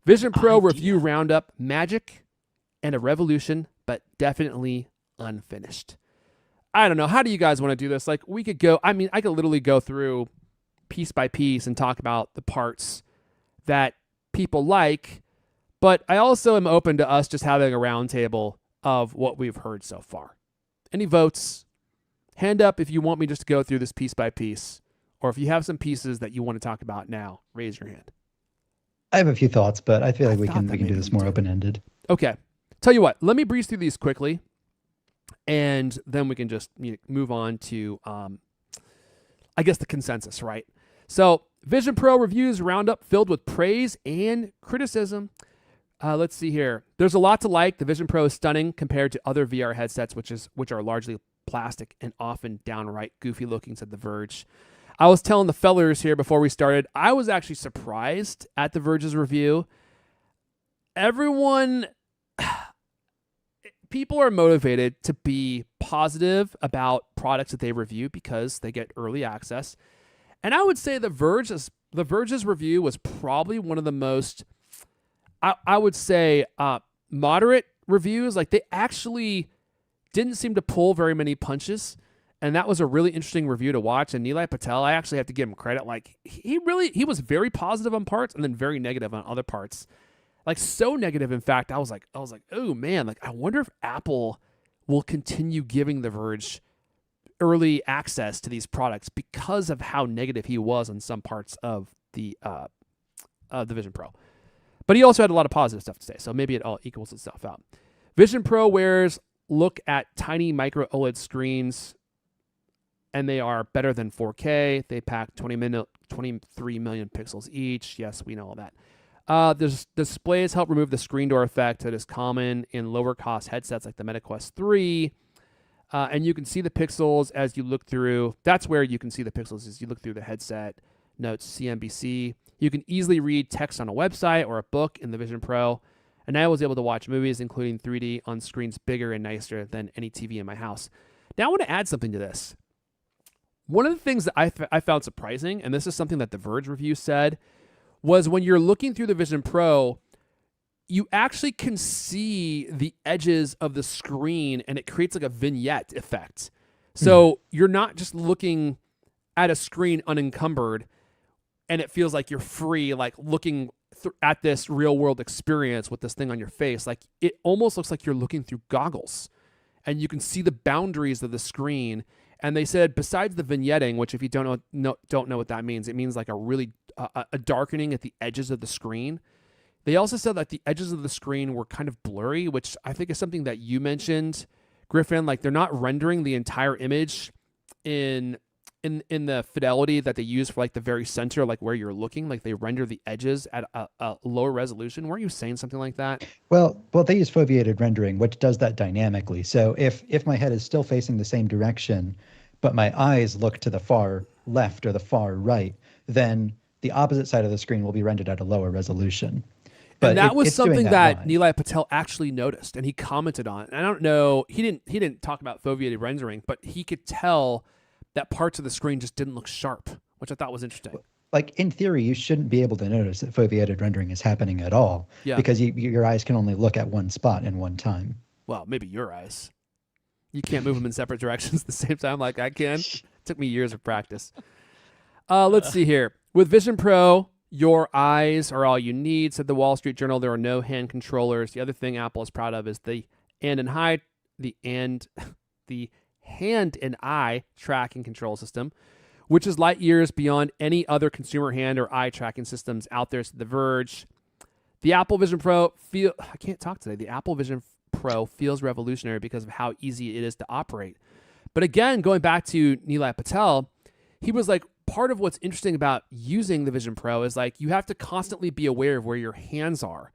Vision Pro review roundup, magic and a revolution, but definitely unfinished. I don't know. How do you guys want to do this? Like, we could go, I could literally go through piece by piece and talk about the parts that people like, but I also am open to us just having a roundtable of what we've heard so far. Any votes? Hand up if you want me just to go through this piece by piece, or if you have some pieces that you want to talk about now, raise your hand. I have a few thoughts, but I feel like we can do this more open-ended. Okay. Tell you what, let me breeze through these quickly, and then we can just move on to, I guess, the consensus, right? So, Vision Pro reviews roundup filled with praise and criticism. Let's see here. There's a lot to like. The Vision Pro is stunning compared to other VR headsets, which are largely plastic and often downright goofy looking, said The Verge. I was telling the fellers here before we started, I was actually surprised at The Verge's review. People are motivated to be positive about products that they review because they get early access. And I would say The Verge's review was probably one of the most, I would say, moderate reviews. Like, they actually didn't seem to pull very many punches. And that was a really interesting review to watch. And Nilay Patel, I actually have to give him credit. Like, he was very positive on parts and then very negative on other parts. Like, so negative, in fact, I was like, oh man, like, I wonder if Apple will continue giving The Verge early access to these products because of how negative he was on some parts of the Vision Pro. But he also had a lot of positive stuff to say, so maybe it all equals itself out. Vision Pro wearers look at tiny micro OLED screens, and they are better than 4K. They pack 23 million pixels each. Yes, we know all that. There's displays help remove the screen door effect that is common in lower cost headsets like the Meta Quest 3. And you can see the pixels as you look through. That's where you can see the pixels as you look through the headset notes, CNBC. You can easily read text on a website or a book in the Vision Pro. And I was able to watch movies, including 3D, on screens bigger and nicer than any TV in my house. Now I want to add something to this. One of the things that I found surprising, and this is something that the Verge review said, was when you're looking through the Vision Pro, you actually can see the edges of the screen, and it creates like a vignette effect. So you're not just looking at a screen unencumbered, and it feels like you're free, like looking at this real world experience with this thing on your face. Like, it almost looks like you're looking through goggles, and you can see the boundaries of the screen. And they said, besides the vignetting, which if you don't know what that means, it means like a really a darkening at the edges of the screen. They also said that the edges of the screen were kind of blurry, which I think is something that you mentioned, Griffin. Like, they're not rendering the entire image in the fidelity that they use for like the very center, like where you're looking. Like, they render the edges at a lower resolution. Weren't you saying something like that? Well, they use foveated rendering, which does that dynamically. So if my head is still facing the same direction, but my eyes look to the far left or the far right, then the opposite side of the screen will be rendered at a lower resolution. But and that was something that live. Nilay Patel actually noticed, and he commented on it. And I don't know, he didn't talk about foveated rendering, but he could tell that parts of the screen just didn't look sharp, which I thought was interesting. Like, in theory, you shouldn't be able to notice that foveated rendering is happening at all, because your eyes can only look at one spot in one time. Well, maybe your eyes. You can't move them in separate directions at the same time like I can. It took me years of practice. Let's see here. With Vision Pro, your eyes are all you need, said the Wall Street Journal. There are no hand controllers. The other thing Apple is proud of is the hand and eye tracking control system, which is light years beyond any other consumer hand or eye tracking systems out there, said The Verge. The Apple Vision Pro The Apple Vision Pro feels revolutionary because of how easy it is to operate. But again, going back to Nilay Patel, he was like, part of what's interesting about using the Vision Pro is like you have to constantly be aware of where your hands are,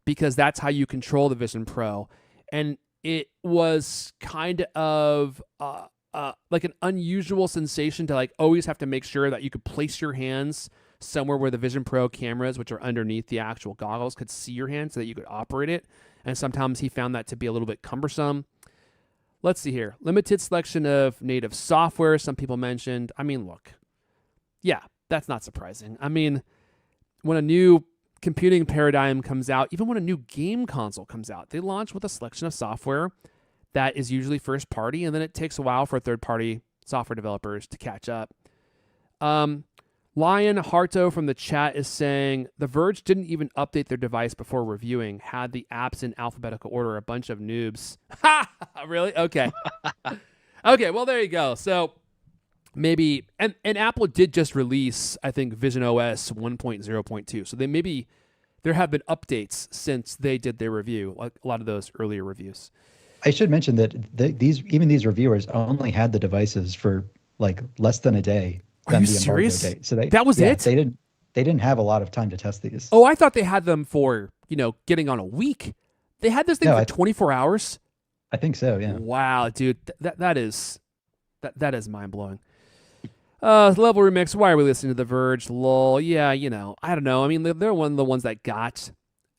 because that's how you control the Vision Pro. And it was kind of like an unusual sensation to like always have to make sure that you could place your hands somewhere where the Vision Pro cameras, which are underneath the actual goggles, could see your hand so that you could operate it. And sometimes he found that to be a little bit cumbersome. Let's see here. Limited selection of native software, some people mentioned. I mean, look. Yeah, that's not surprising. I mean, when a new computing paradigm comes out, even when a new game console comes out, they launch with a selection of software that is usually first party, and then it takes a while for third party software developers to catch up. Lion Harto from the chat is saying The Verge didn't even update their device before reviewing, had the apps in alphabetical order, a bunch of noobs. Ha! Really? Okay. Okay, well, there you go. So maybe, and Apple did just release, I think, Vision OS 1.0.2. So there have been updates since they did their review, like a lot of those earlier reviews. I should mention that these reviewers only had the devices for like less than a day. Are you serious? Date. So that was it? They didn't have a lot of time to test these. Oh, I thought they had them for, getting on a week. They had this thing for 24 hours. I think so, yeah. Wow, dude. That is mind-blowing. Level Remix, why are we listening to The Verge? Lol. Yeah, I don't know. I mean, they're one of the ones that got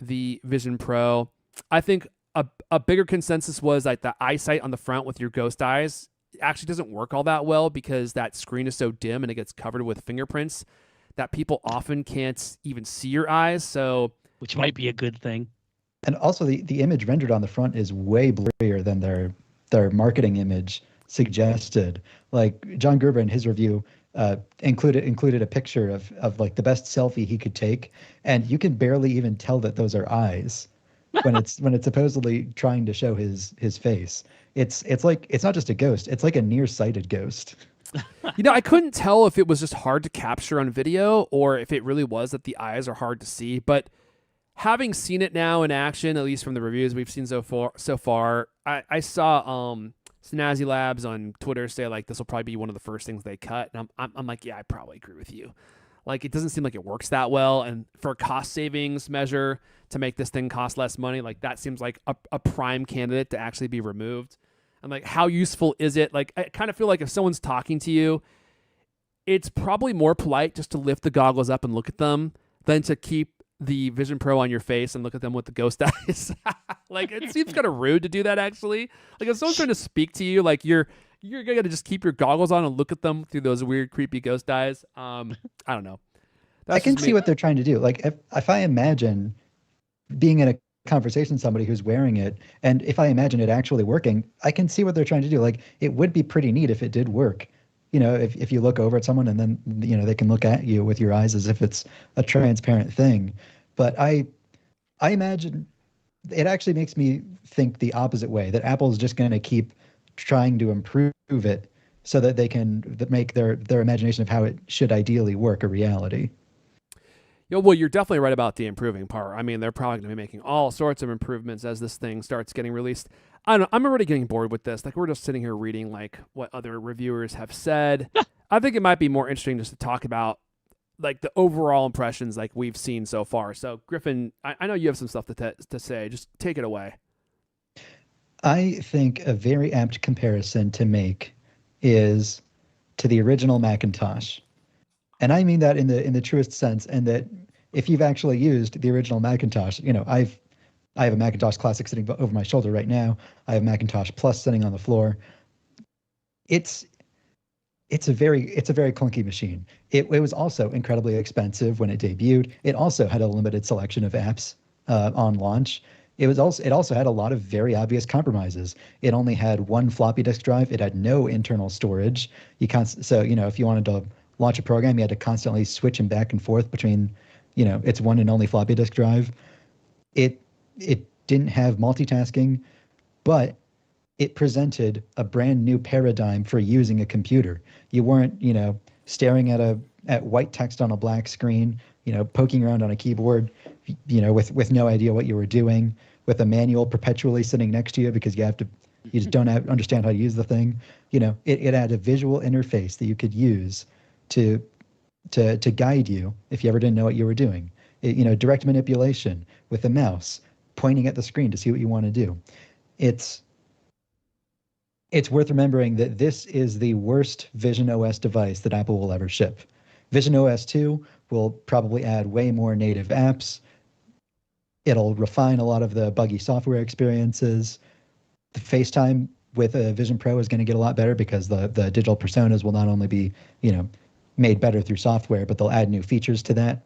the Vision Pro. I think a bigger consensus was like the EyeSight on the front with your ghost eyes actually doesn't work all that well because that screen is so dim and it gets covered with fingerprints that people often can't even see your eyes. So, which might be a good thing. And also the image rendered on the front is way blurrier than their marketing image suggested. Like John Gerber in his review included a picture of like the best selfie he could take, and you can barely even tell that those are eyes when it's supposedly trying to show his face. It's like it's not just a ghost, it's like a nearsighted ghost. I couldn't tell if it was just hard to capture on video or if it really was that the eyes are hard to see, but having seen it now in action, at least from the reviews we've seen so far, I saw Snazzy Labs on Twitter say like this will probably be one of the first things they cut, and I'm like, yeah, I probably agree with you. Like, it doesn't seem like it works that well, and for a cost savings measure to make this thing cost less money, like that seems like a prime candidate to actually be removed. And like, how useful is it? Like, I kind of feel like if someone's talking to you, it's probably more polite just to lift the goggles up and look at them than to keep the Vision Pro on your face and look at them with the ghost eyes. Like, it seems kind of rude to do that, actually. Like, if someone's trying to speak to you, like you're going to just keep your goggles on and look at them through those weird, creepy ghost eyes. I don't know. I can see what they're trying to do. Like, if I imagine being in a conversation with somebody who's wearing it, and if I imagine it actually working, I can see what they're trying to do. Like, it would be pretty neat if it did work. If you look over at someone and then, they can look at you with your eyes as if it's a transparent thing. But I imagine it actually makes me think the opposite way, that Apple is just going to keep trying to improve it so that they can make their imagination of how it should ideally work a reality. Well, you're definitely right about the improving part. I mean, they're probably going to be making all sorts of improvements as this thing starts getting released. I don't know. I'm already getting bored with this. Like, we're just sitting here reading like what other reviewers have said. I think it might be more interesting just to talk about like the overall impressions like we've seen so far. So, Griffin, I know you have some stuff to say. Just take it away. I think a very apt comparison to make is to the original Macintosh. And I mean that in the truest sense, and that if you've actually used the original Macintosh, I have a Macintosh Classic sitting over my shoulder right now. I have Macintosh Plus sitting on the floor. It's a very clunky machine. It was also incredibly expensive when it debuted. It also had a limited selection of apps on launch. It also had a lot of very obvious compromises. It only had one floppy disk drive. It had no internal storage. So if you wanted to launch a program, you had to constantly switch them back and forth between, its one and only floppy disk drive. It didn't have multitasking, but it presented a brand new paradigm for using a computer. You weren't, staring at white text on a black screen, poking around on a keyboard, with no idea what you were doing, with a manual perpetually sitting next to you because you just don't understand how to use the thing. It had a visual interface that you could use to guide you if you ever didn't know what you were doing. Direct manipulation with a mouse, pointing at the screen to see what you want to do. It's worth remembering that this is the worst Vision OS device that Apple will ever ship. Vision OS 2 will probably add way more native apps. It'll refine a lot of the buggy software experiences. The FaceTime with a Vision Pro is going to get a lot better because the digital personas will not only be, made better through software, but they'll add new features to that.